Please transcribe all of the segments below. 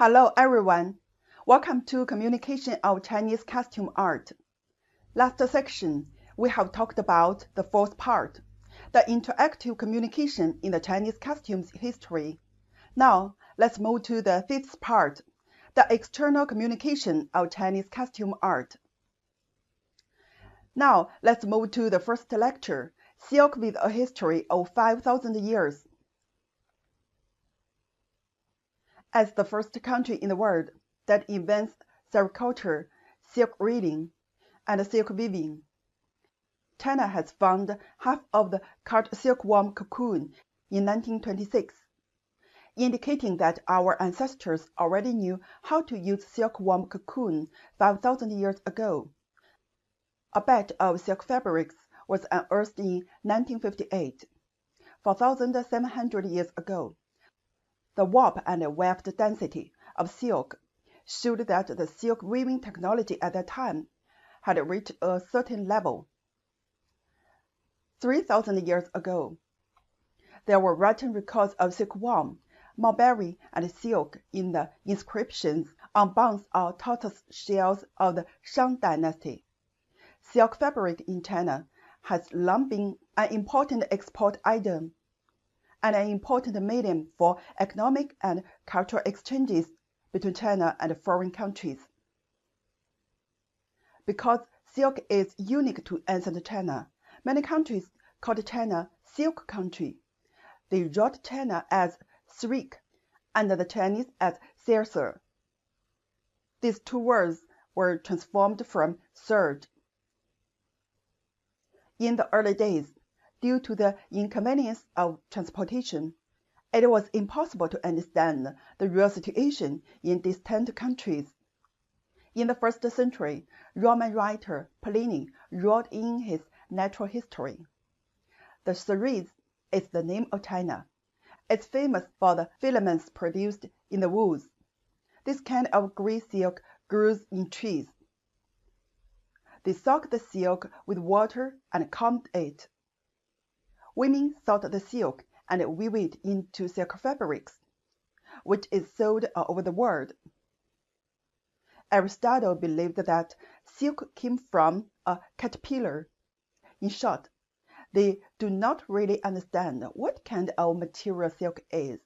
Hello everyone, welcome to Communication of Chinese Costume Art. Last section, we have talked about the fourth part, the interactive communication in the Chinese costumes history. Now, let's move to the fifth part, the external communication of Chinese costume art. Now, let's move to the first lecture, Silk with a history of 5,000 years. As the first country in the world that invents silviculture, silk reading, and silk weaving, China has found half of the cut silkworm cocoon in 1926, indicating that our ancestors already knew how to use silkworm cocoon 5,000 years ago. A batch of silk fabrics was unearthed in 1958, 4,700 years ago. The warp and weft density of silk showed that the silk weaving technology at that time had reached a certain level. 3,000 years ago, there were written records of silkworm, mulberry, and silk in the inscriptions on bones or tortoise shells of the Shang dynasty. Silk fabric in China has long been an important export item and an important medium for economic and cultural exchanges between China and foreign countries. Because silk is unique to ancient China, many countries called China Silk Country. They wrote China as Shrik and the Chinese as Silser. These two words were transformed from surge. In the early days, due to the inconvenience of transportation, it was impossible to understand the real situation in distant countries. In the 1st century, Roman writer Pliny wrote in his Natural History, "The Ceres is the name of China. It's famous for the filaments produced in the woods. This kind of gray silk grows in trees. They soak the silk with water and combed it. Women sort the silk and weave it into silk fabrics, which is sold all over the world." Aristotle believed that silk came from a caterpillar. In short, they do not really understand what kind of material silk is.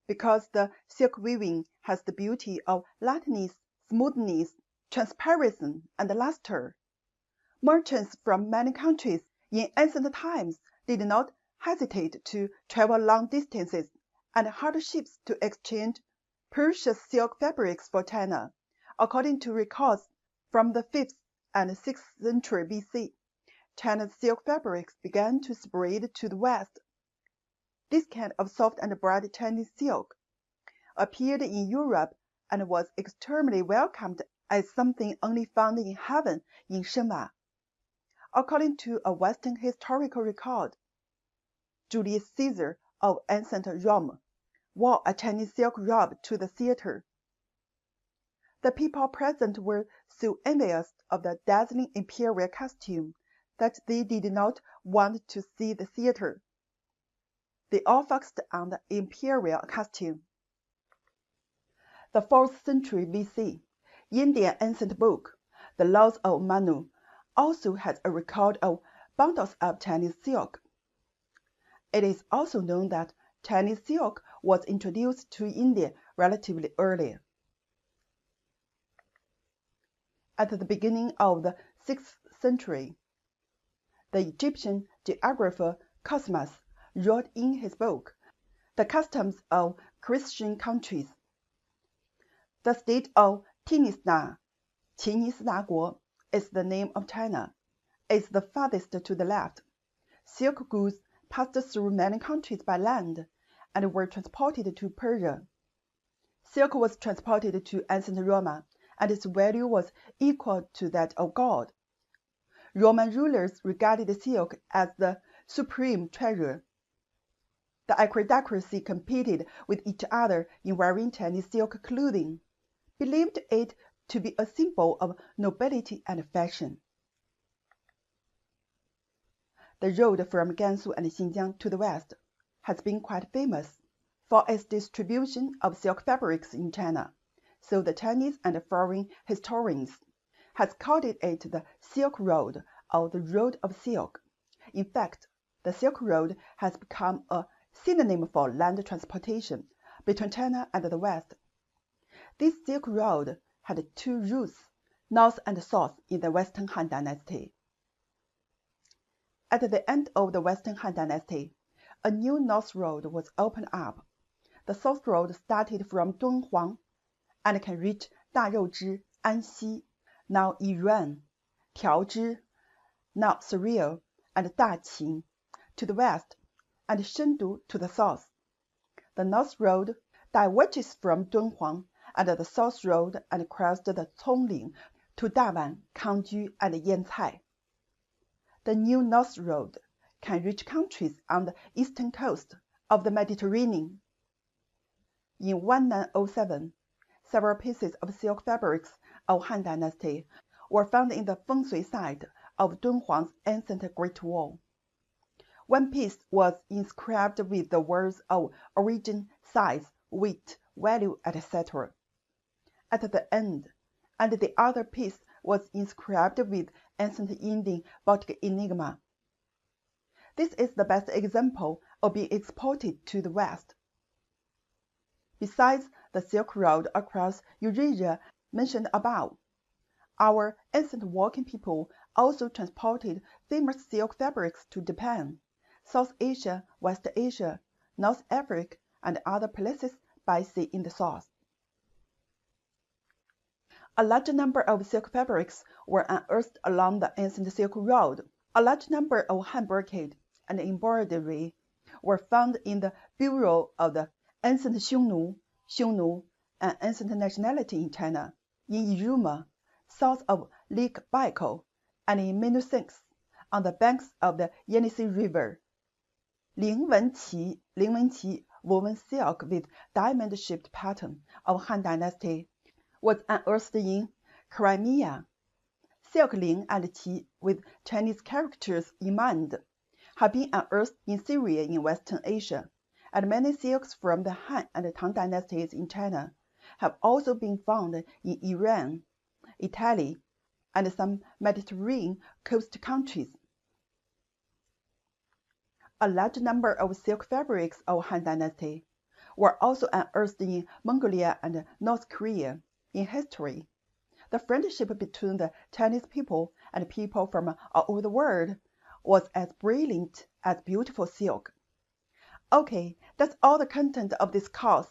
Because the silk weaving has the beauty of lightness, smoothness, transparency, and luster, merchants from many countries in ancient times did not hesitate to travel long distances and hard ships to exchange precious silk fabrics for China. According to records from the 5th and 6th century BC, China's silk fabrics began to spread to the west. This kind of soft and bright Chinese silk appeared in Europe and was extremely welcomed as something only found in heaven in Shenhua. According to a Western historical record, Julius Caesar of ancient Rome wore a Chinese silk robe to the theater. The people present were so envious of the dazzling imperial costume that they did not want to see the theater. They all focused on the imperial costume. The 4th century BC, Indian ancient book, The Laws of Manu, also has a record of bundles of Chinese silk. It is also known that Chinese silk was introduced to India relatively early. At the beginning of the 6th century, the Egyptian geographer Cosmas wrote in his book, The Customs of Christian Countries. The state of Tinisna, 奇尼斯拿国, is the name of China. It's the farthest to the left. Silk goods passed through many countries by land and were transported to Persia. Silk was transported to ancient Rome, and its value was equal to that of gold. Roman rulers regarded silk as the supreme treasure. The aristocracy competed with each other in wearing Chinese silk clothing, believed it to be a symbol of nobility and fashion. The road from Gansu and Xinjiang to the west has been quite famous. for its distribution of silk fabrics in China, so the Chinese and foreign historians has called it the Silk Road or the Road of Silk. In fact, the Silk Road has become a synonym for land transportation between China and the West. This Silk Road had two routes, north and south, in the Western Han Dynasty. At the end of the Western Han Dynasty, a new north road was opened up. The south road started from Dunhuang and can reach Darouzhi, Anxi, now Iran, Tiaozhi, now Syria, and Daqing to the west, and Chengdu to the south. The north road diverges from Dunhuang and the south road and crosses the Congling to Dawan, Kangju, and Yancai. The new north road can reach countries on the eastern coast of the Mediterranean. In 1907, several pieces of silk fabrics of Han Dynasty were found in the feng shui site of Dunhuang's ancient Great Wall. One piece was inscribed with the words of origin, size, weight, value, etc. at the end, and the other piece was inscribed with ancient Indian Baltic enigma. This is the best example of being exported to the West. Besides the Silk Road across Eurasia mentioned above, our ancient working people also transported famous silk fabrics to Japan, South Asia, West Asia, North Africa, and other places by sea in the south. A large number of silk fabrics were unearthed along the ancient Silk Road. A large number of hand brocade and embroidery were found in the Bureau of the Ancient Xiongnu, an ancient nationality in China, in Yiruma, south of Lake Baikal, and in Minnusinsk, on the banks of the Yenisei River. Lingwenqi woven silk with diamond-shaped pattern of Han Dynasty was unearthed in Crimea. Silk Ling and Qi with Chinese characters in mind have been unearthed in Syria in Western Asia, and many silks from the Han and Tang dynasties in China have also been found in Iran, Italy, and some Mediterranean coast countries. A large number of silk fabrics of Han Dynasty were also unearthed in Mongolia and North Korea. In history, the friendship between the Chinese people and people from all over the world was as brilliant as beautiful silk. Okay, that's all the content of this course.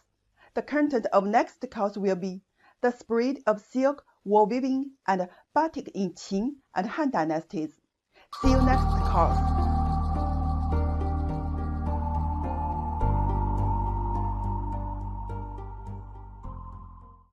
The content of next course will be the spread of silk, wool weaving, and batik in Qing and Han dynasties. See you next course.